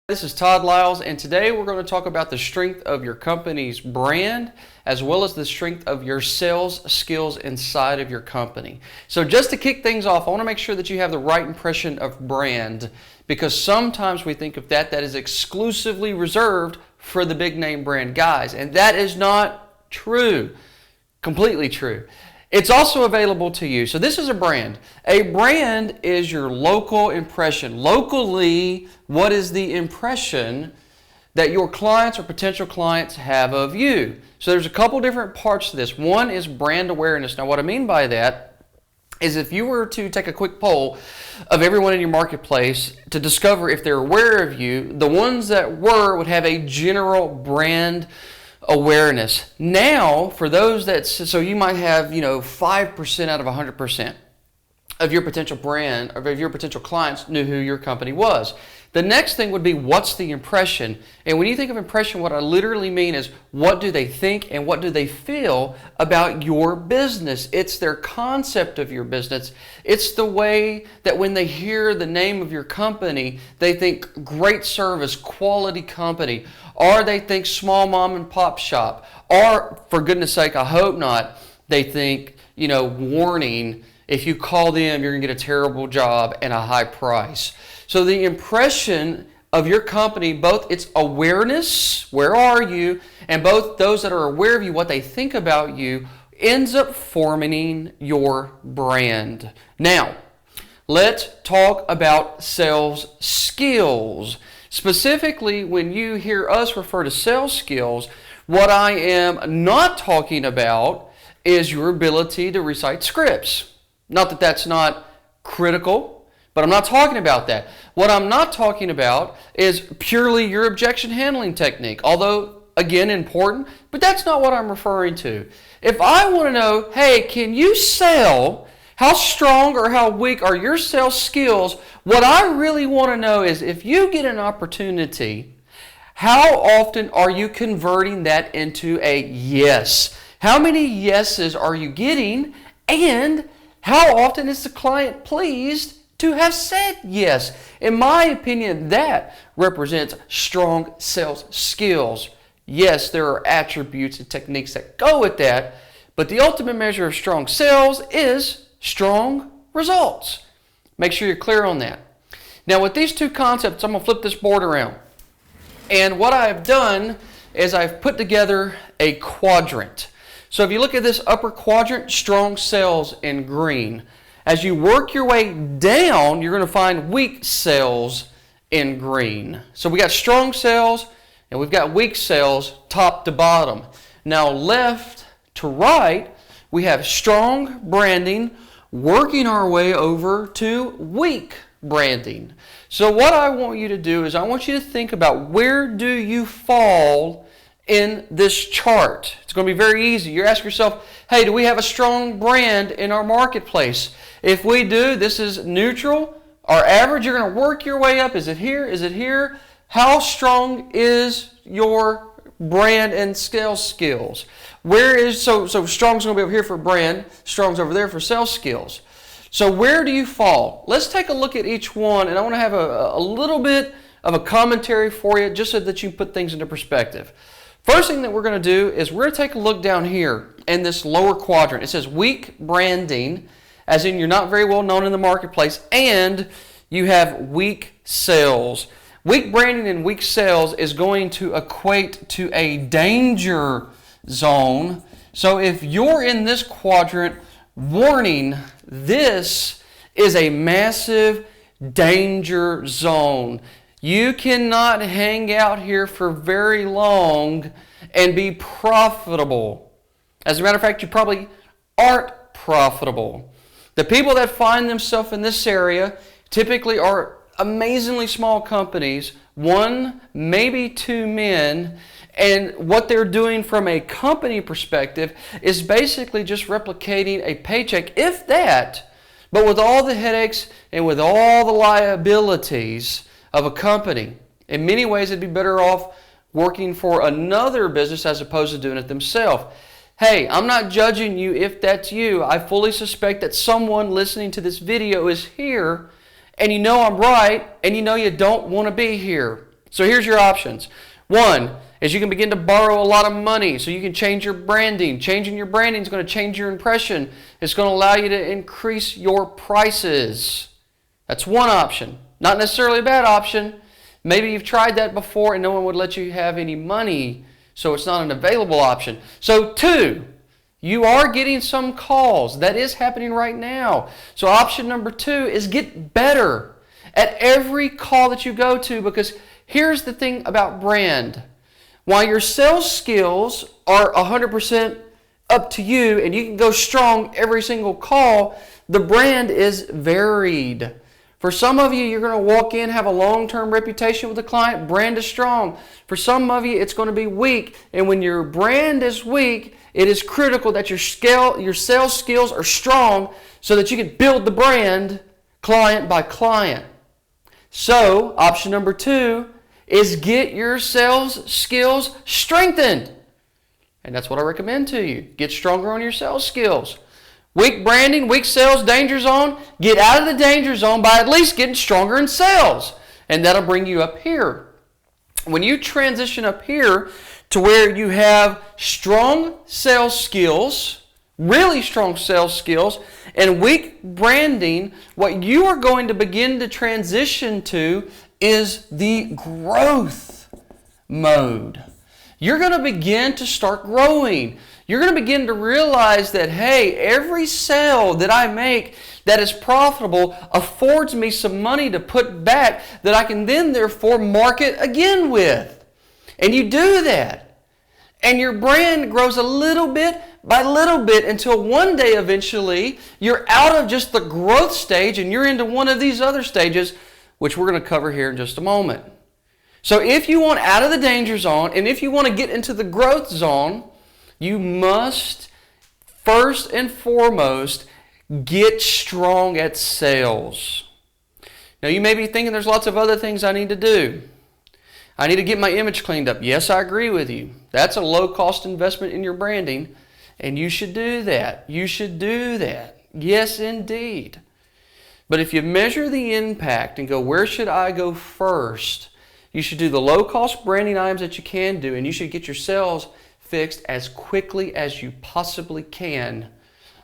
This is Todd Liles, and today we're going to talk about the strength of your company's brand as well as the strength of your sales skills inside of your company. So just to kick things off, I want to make sure that you have the right impression of brand, because sometimes we think of that is exclusively reserved for the big name brand guys, and that is not true. Completely true. It's also available to you. So this is a brand. A brand is your local impression. Locally, what is the impression that your clients or potential clients have of you? So there's a couple different parts to this. One is brand awareness. Now what I mean by that is if you were to take a quick poll of everyone in your marketplace to discover if they're aware of you, the ones that would have a general brand awareness. Now, for those so you might have, 5% out of 100% of your potential brand, of your potential clients knew who your company was. The next thing would be, what's the impression? And when you think of impression, what I literally mean is, what do they think and what do they feel about your business? It's their concept of your business. It's the way that when they hear the name of your company, they think great service, quality company, or they think small mom and pop shop, or for goodness sake, I hope not, they think, warning, if you call them, you're going to get a terrible job and a high price. So the impression of your company, both its awareness, where are you, and both those that are aware of you, what they think about you, ends up forming your brand. Now, let's talk about sales skills. Specifically, when you hear us refer to sales skills, what I am not talking about is your ability to recite scripts. Not that that's not critical, but I'm not talking about that. What I'm not talking about is purely your objection handling technique, although, again, important, but that's not what I'm referring to. If I want to know, hey, can you sell? How strong or how weak are your sales skills? What I really want to know is, if you get an opportunity, how often are you converting that into a yes? How many yeses are you getting? And how often is the client pleased to have said yes? In my opinion, that represents strong sales skills. Yes, there are attributes and techniques that go with that, but the ultimate measure of strong sales is strong results. Make sure you're clear on that. Now with these two concepts, I'm going to flip this board around. And what I've done is I've put together a quadrant. So if you look at this upper quadrant, strong sales in green. As you work your way down, you're going to find weak sales in green. So we got strong sales and we've got weak sales top to bottom. Now left to right, we have strong branding, working our way over to weak branding. So what I want you to do is I want you to think about, where do you fall in this chart? It's going to be very easy. You ask yourself, hey, do we have a strong brand in our marketplace? If we do, this is neutral or average. You're going to work your way up. Is it here? Is it here? How strong is your brand and sales skills? So strong's going to be over here for brand, strong's over there for sales skills. So where do you fall? Let's take a look at each one, and I want to have a little bit of a commentary for you, just so that you put things into perspective. First thing that we're going to do is we're going to take a look down here in this lower quadrant. It says weak branding, as in you're not very well known in the marketplace, and you have weak sales. Weak branding and weak sales is going to equate to a danger zone. So if you're in this quadrant, warning, this is a massive danger zone. You cannot hang out here for very long and be profitable. As a matter of fact, you probably aren't profitable. The people that find themselves in this area typically are amazingly small companies, one, maybe two men, and what they're doing from a company perspective is basically just replicating a paycheck, if that, but with all the headaches and with all the liabilities of a company. In many ways, it'd be better off working for another business as opposed to doing it themselves. Hey, I'm not judging you if that's you. I fully suspect that someone listening to this video is here, and you know I'm right, and you know you don't want to be here. So here's your options. One is you can begin to borrow a lot of money so you can change your branding. Changing your branding is going to change your impression. It's going to allow you to increase your prices. That's one option. Not necessarily a bad option. Maybe you've tried that before and no one would let you have any money, so it's not an available option. So two, you are getting some calls. That is happening right now. So option number two is get better at every call that you go to, because here's the thing about brand. While your sales skills are 100% up to you and you can go strong every single call, the brand is varied. For some of you, you're going to walk in, have a long-term reputation with the client, brand is strong. For some of you, it's going to be weak. And when your brand is weak, it is critical that your sales skills are strong so that you can build the brand client by client. So, option number two is get your sales skills strengthened. And that's what I recommend to you. Get stronger on your sales skills. Weak branding, weak sales, danger zone. Get out of the danger zone by at least getting stronger in sales. And that'll bring you up here. When you transition up here to where you have strong sales skills, really strong sales skills, and weak branding, what you are going to begin to transition to is the growth mode. You're going to begin to start growing. You're going to begin to realize that, hey, every sale that I make that is profitable affords me some money to put back that I can then therefore market again with. And you do that. And your brand grows a little bit by little bit until one day eventually you're out of just the growth stage and you're into one of these other stages, which we're going to cover here in just a moment. So if you want out of the danger zone and if you want to get into the growth zone, you must first and foremost get strong at sales. Now you may be thinking there's lots of other things I need to do. I need to get my image cleaned up. Yes, I agree with you. That's a low-cost investment in your branding, and you should do that. You should do that. Yes, indeed. But if you measure the impact and go, where should I go first? You should do the low-cost branding items that you can do, and you should get your sales fixed as quickly as you possibly can.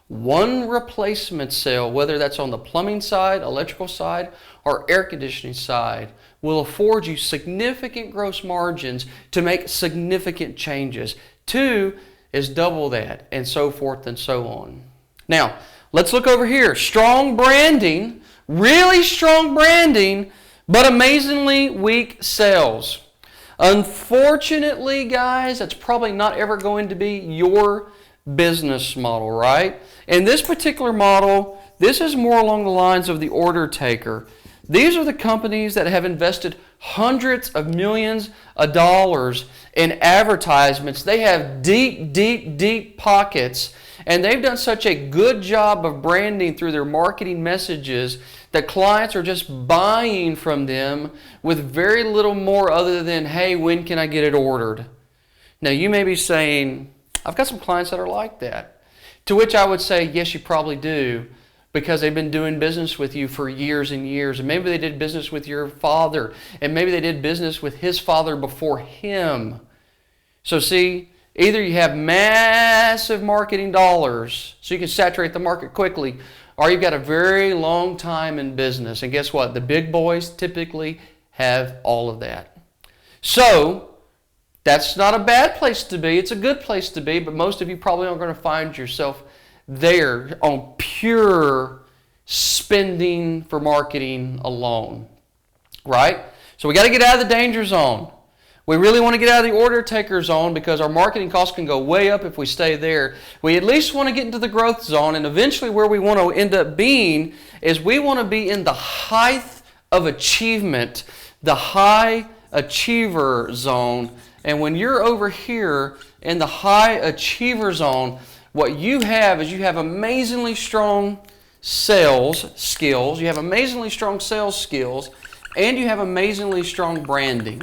One replacement sale, whether that's on the plumbing side, electrical side, or air conditioning side, will afford you significant gross margins to make significant changes. Two is double that, and so forth and so on. Now, let's look over here. Strong branding, really strong branding, but amazingly weak sales. Unfortunately, guys, that's probably not ever going to be your business model, right? In this particular model, this is more along the lines of the order taker. These are the companies that have invested hundreds of millions of dollars in advertisements. They have deep, deep, deep pockets, and they've done such a good job of branding through their marketing messages that clients are just buying from them with very little more other than, hey, when can I get it ordered? Now, you may be saying, I've got some clients that are like that. To which I would say, yes, you probably do, because they've been doing business with you for years and years. And maybe they did business with your father, and maybe they did business with his father before him. So see, either you have massive marketing dollars so you can saturate the market quickly, or you've got a very long time in business. And guess what? The big boys typically have all of that. So that's not a bad place to be. It's a good place to be, but most of you probably aren't going to find yourself there on pure spending for marketing alone, right? So we got to get out of the danger zone. We really want to get out of the order taker zone because our marketing costs can go way up if we stay there. We at least want to get into the growth zone, and eventually where we want to end up being is we want to be in the height of achievement, the high achiever zone. And when you're over here in the high achiever zone, what you have is you have amazingly strong sales skills, you have amazingly strong sales skills, and you have amazingly strong branding.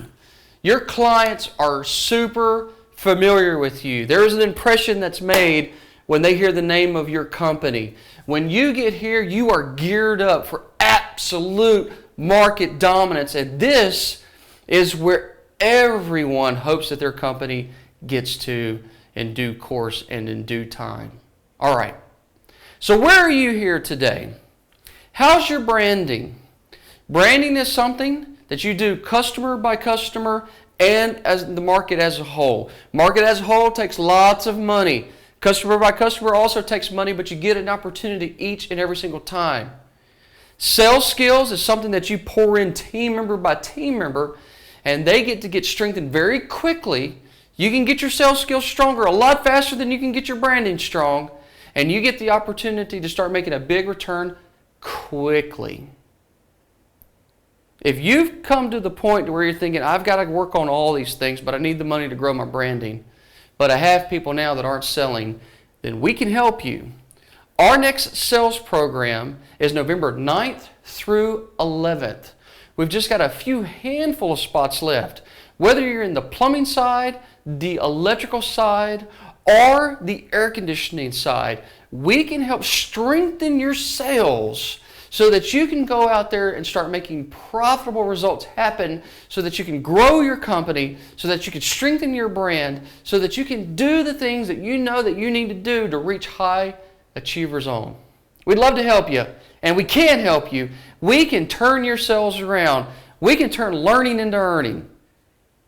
Your clients are super familiar with you. There is an impression that's made when they hear the name of your company. When you get here, you are geared up for absolute market dominance, and this is where everyone hopes that their company gets to in due course and in due time. All right. So where are you here today? How's your branding? Branding is something that you do customer by customer and as the market as a whole. Market as a whole takes lots of money. Customer by customer also takes money, but you get an opportunity each and every single time. Sales skills is something that you pour in team member by team member, and they get to get strengthened very quickly. You can get your sales skills stronger a lot faster than you can get your branding strong, and you get the opportunity to start making a big return quickly. If you've come to the point where you're thinking, I've got to work on all these things, but I need the money to grow my branding, but I have people now that aren't selling, then we can help you. Our next sales program is November 9th through 11th. We've just got a few handful of spots left. Whether you're in the plumbing side, the electrical side, or the air conditioning side, we can help strengthen your sales so that you can go out there and start making profitable results happen, so that you can grow your company, so that you can strengthen your brand, so that you can do the things that you know that you need to do to reach high achievers zone. We'd love to help you, and we can help you. We can turn your sales around. We can turn learning into earning.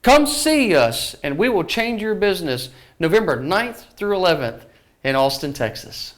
Come see us, and we will change your business November 9th through 11th in Austin, Texas.